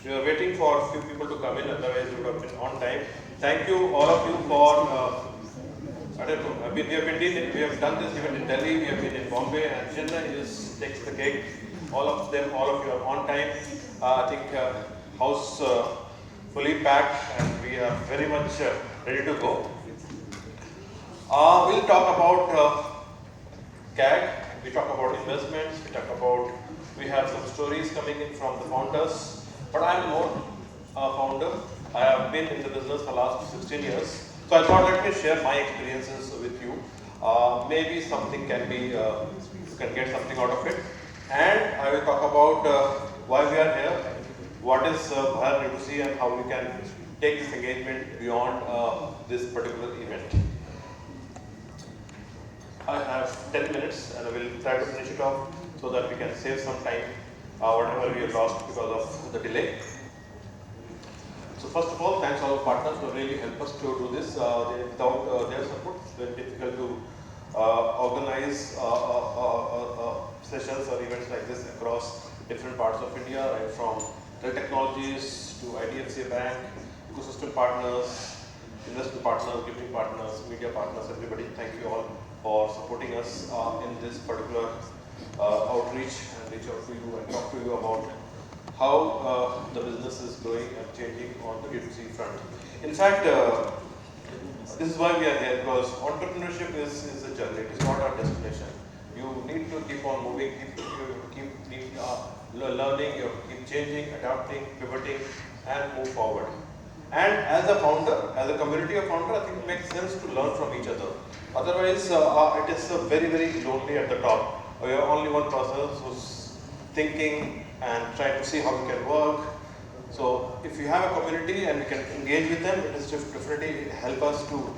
We were waiting for a few people to come in, otherwise we would have been on time. Thank you, all of you, for I don't know. We have done this even in Delhi, we have been in Bombay, and Chennai just takes the cake. All of you are on time. I think house fully packed, and we are very much ready to go. We'll talk about CAG. We talk about investments. We have some stories coming in from the founders. But I'm more a founder. I have been in the business for the last 16 years. So I thought let me share my experiences with you. Maybe something can be, you can get something out of it. And I will talk about why we are here, what is Bharat D2C, and how we can take this engagement beyond this particular event. I have 10 minutes and I will try to finish it off so that we can save some time, whatever we have lost because of the delay. So first of all, thanks all our partners who really help us to do this. Without their support, it's very difficult to organize sessions or events like this across different parts of India, right from Dell Technologies to IDFC Bank, ecosystem partners, investment partners, giving partners, media partners, everybody. Thank you all for supporting us in this particular outreach, and reach out to you and talk to you about how the business is growing and changing on the D2C front. In fact, this is why we are here, because entrepreneurship is a journey, it is not our destination. You need to keep on moving, keep learning, you keep changing, adapting, pivoting, and move forward. And as a founder, as a community of founder, I think it makes sense to learn from each other. Otherwise, it is very, very lonely at the top. You are only one person who's thinking and trying to see how we can work. So if you have a community and we can engage with them, it is definitely help us to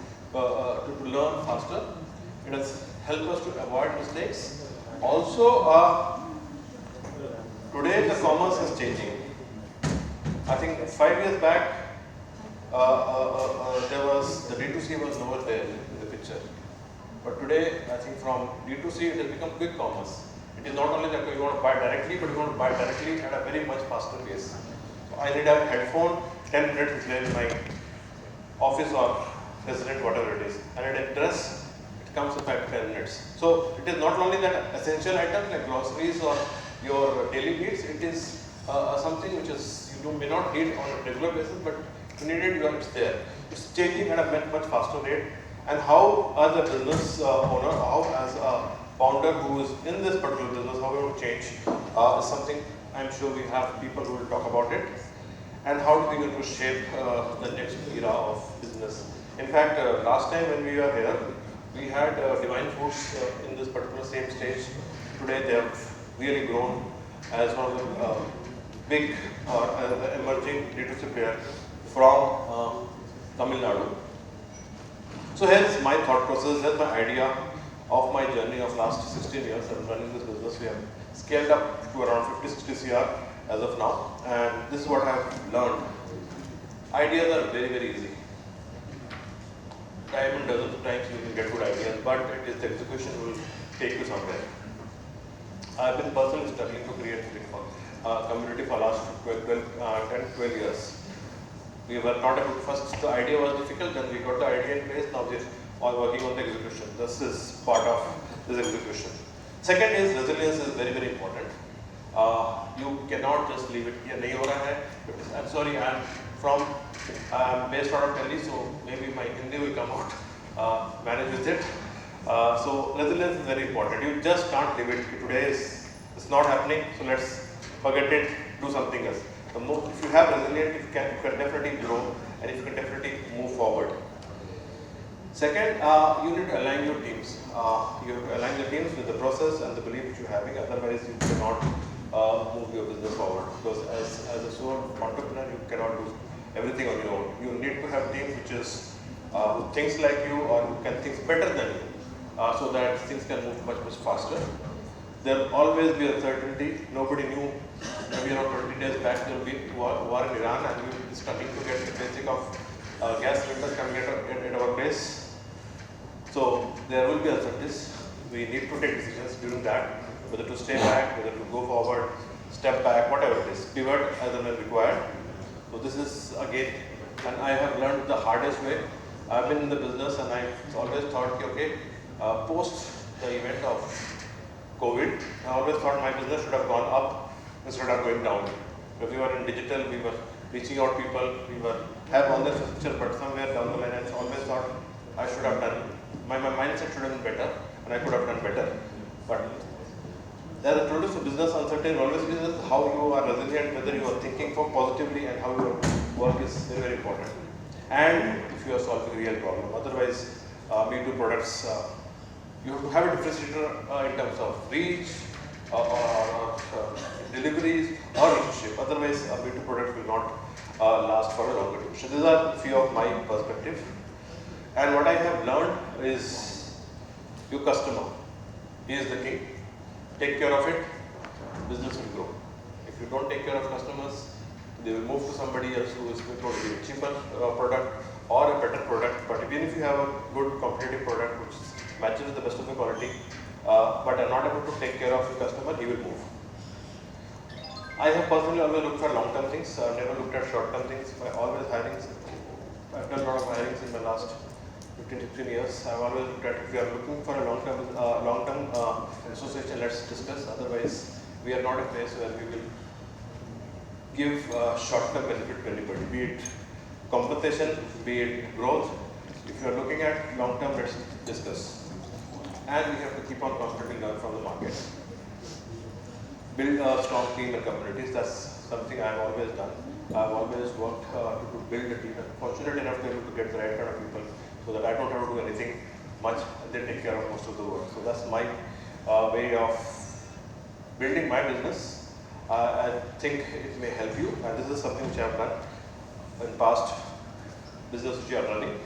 learn faster. It has helped us to avoid mistakes. Also, today the commerce is changing. I think 5 years back, there was the D2C was nowhere there in the picture. But today, I think from D2C, it has become quick commerce. It is not only that you want to buy directly, but you want to buy directly at a very much faster pace. So I need a headphone, 10 minutes is there in my office or resident, whatever it is. And an address, it comes in 5 to 10 minutes. So it is not only that essential items like groceries or your daily needs, it is something which is you may not need on a regular basis, but you need it, it's there. It's changing at a much faster rate. And how, as a business owner, how as a founder who is in this particular business, how we want to change is something I'm sure we have people who will talk about it. And how do we going to shape the next era of business. In fact, last time when we were here, we had Divine Foods in this particular same stage. Today they have really grown as one of the big emerging D2C player from Tamil Nadu. So here's my thought process, here's my idea of my journey of last 16 years. I'm running this business. We have scaled up to around 50-60 CR as of now, and this is what I have learned. Ideas are very, very easy. Time and dozens of times you can get good ideas, but it is the execution will take you somewhere. I've been personally struggling to create a community for last 10-12 years. We were not able to, first the idea was difficult, then we got the idea in place, now we are working on the execution. This is part of this execution. Second is resilience is very, very important. You cannot just leave it here, nahi ho raha hai. I'm sorry, I'm based out of Delhi, so maybe my Hindi will come out, manage with it. So resilience is very important. You just can't leave it. Today it's not happening, so let's forget it, do something else. If you have resilience, you can definitely grow, and you can definitely move forward. Second, you need to align your teams. You have to align the teams with the process and the belief which you're having, otherwise you cannot move your business forward. Because as a sole entrepreneur, you cannot do everything on your own. You need to have teams which is who thinks like you or who can think better than you, so that things can move much faster. There will always be uncertainty. Nobody knew maybe around 20 days back there will be war in Iran, and we will be struggling to get the basic of gas cylinders coming at our place. So there will be uncertainties. We need to take decisions during that, whether to stay back, whether to go forward, step back, whatever it is, pivot as and when required. this is again, and I have learned the hardest way. I've been in the business and I always thought, okay, post the event of COVID, I always thought my business should have gone up instead of going down. If we were in digital, we were reaching out people, we were have all this structure, but somewhere down the line I always thought I should have done, my mindset should have been better and I could have done better. But as I told you, so business uncertainty always is how you are resilient, whether you are thinking for positively and how your work is very, very important. And if you are solving a real problem, otherwise B2 products, you have to have a differentiator in terms of reach or deliveries or relationship. Otherwise, B2 product will not last for a longer duration. These are a few of my perspective. And what I have learned is your customer is the king. Take care of it, business will grow. If you don't take care of customers, they will move to somebody else who is going to give a cheaper product or a better product. But even if you have a good competitive product which matches the best of the quality, but are not able to take care of the customer, he will move. I have personally always looked for long-term things. I've never looked at short-term things. Always hirings. I've done a lot of hirings in my last 15 years. I've always looked at, if you are looking for a long-term association, let's discuss. Otherwise, we are not a place where we will give short-term benefit to anybody, be it compensation, be it growth. If you are looking at long-term, let's discuss. And we have to keep on constantly learn from the market. Build a strong team and communities. That's something I've always done. I've always worked to build a team. I'm fortunate enough to be able to get the right kind of people so that I don't have to do anything much. They take care of most of the work. So that's my way of building my business. I think it may help you, and this is something which I have done in past business which I am running.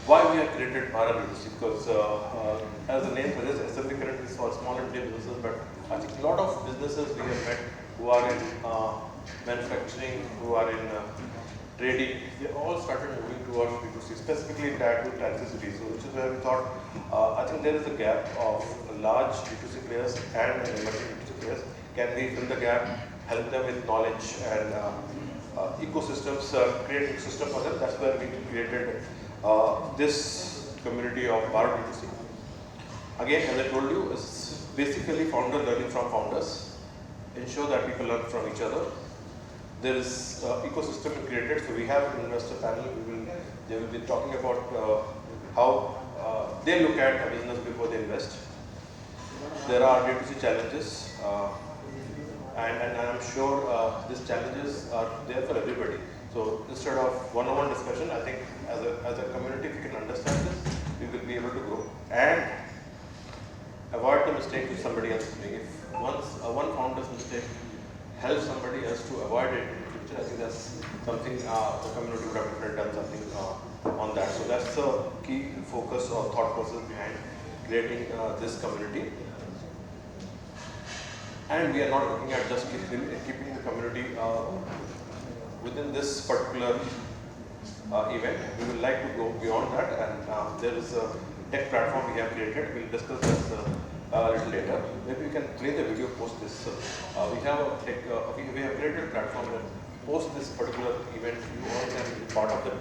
Why we have created Bharat B2C? Because as the name suggests, SMB Connect is for small and medium businesses, but I think a lot of businesses we have met who are in manufacturing, who are in trading, they all started moving towards B2C, specifically in Tier 2, Tier 3 cities, so which is where we thought, I think there is a gap of large B2C players and emerging B2C players. Can we fill the gap, help them with knowledge and ecosystems, create an ecosystem for them? That's where we created this community of Bharat B2C. Again, as I told you, it's basically founder learning from founders. Ensure that people learn from each other. There is ecosystem created, so we have an investor panel. They will be talking about how they look at a business before they invest. There are B2C challenges, and I'm sure these challenges are there for everybody. So instead of one-on-one discussion, I think as a community, if we can understand this, we will be able to grow and avoid the mistake which somebody else is doing. If once one founder's mistake helps somebody else to avoid it in the future, I think that's something the community would have done something on that. So that's the key focus or thought process behind creating this community. And we are not looking at just keeping the community within this particular event. We would like to go beyond that, and there is a tech platform we have created. We'll discuss this a little later. Maybe we can play the video post this. We have a tech, we have created a platform that post this particular event. You all can be part of that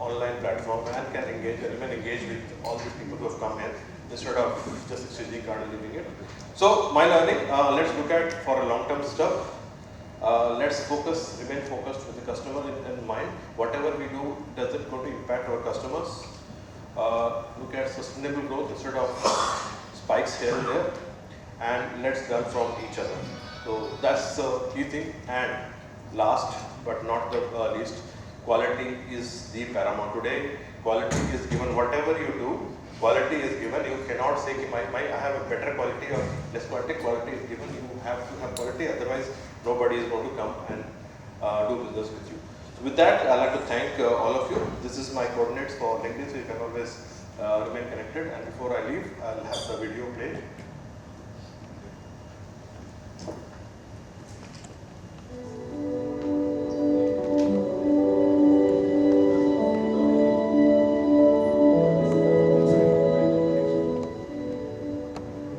online platform and can engage and even engage with all the people who have come here instead of just exchanging card and leaving it. So my learning, let's look at for a long-term stuff. Let's remain focused with the customer in mind. Whatever we do, does it going to impact our customers? Look at sustainable growth instead of spikes here and there, and let's learn from each other. So that's the key thing. And last but not the least, quality is the paramount today. Quality is given. Whatever you do, quality is given. You cannot say I have a better quality or less quality. Quality is given. You have to have quality. Otherwise, nobody is going to come and do business with you. So with that, I'd like to thank all of you. This is my coordinates for LinkedIn, so you can always remain connected. And before I leave, I'll have the video played.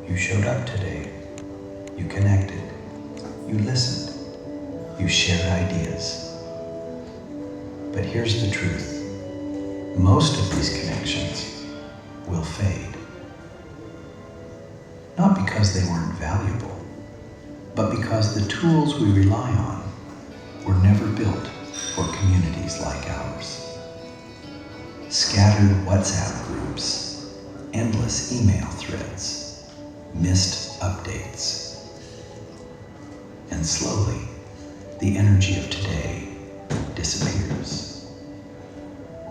You showed up today. You connected. You listened. You share ideas. But here's the truth. Most of these connections will fade. Not because they weren't valuable, but because the tools we rely on were never built for communities like ours. Scattered WhatsApp groups, endless email threads, missed updates. And slowly, the energy of today disappears.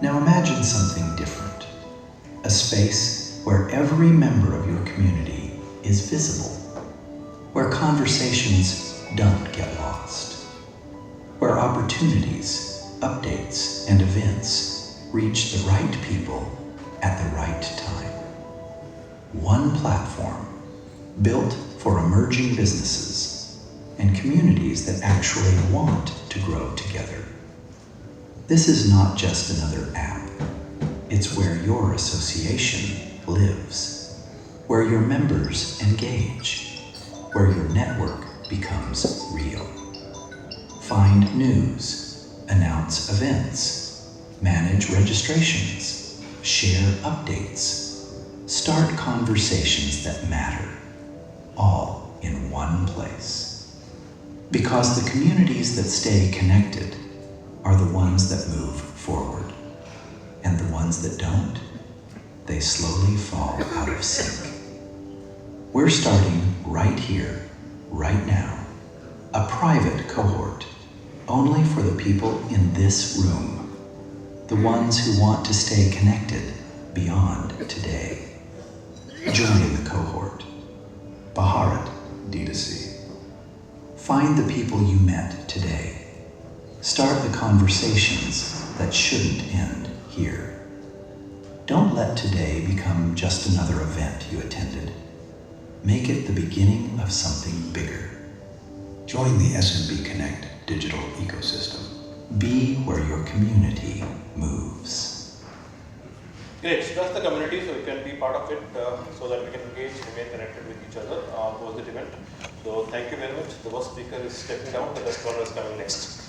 Now imagine something different. A space where every member of your community is visible, where conversations don't get lost, where opportunities, updates, and events reach the right people at the right time. One platform built for emerging businesses and communities that actually want to grow together. This is not just another app. It's where your association lives, where your members engage, where your network becomes real. Find news, announce events, manage registrations, share updates, start conversations that matter, all in one place. Because the communities that stay connected are the ones that move forward, and the ones that don't, they slowly fall out of sync. We're starting right here, right now, a private cohort, only for the people in this room, the ones who want to stay connected beyond today. Join the cohort. Bharat D2C. Find the people you met today. Start the conversations that shouldn't end here. Don't let today become just another event you attended. Make it the beginning of something bigger. Join the SMB Connect digital ecosystem. Be where your community moves. Great, so that's the community, so you can be part of it so that we can engage, remain connected with each other post the event. So thank you very much. The first speaker is stepping down, the best caller is coming next.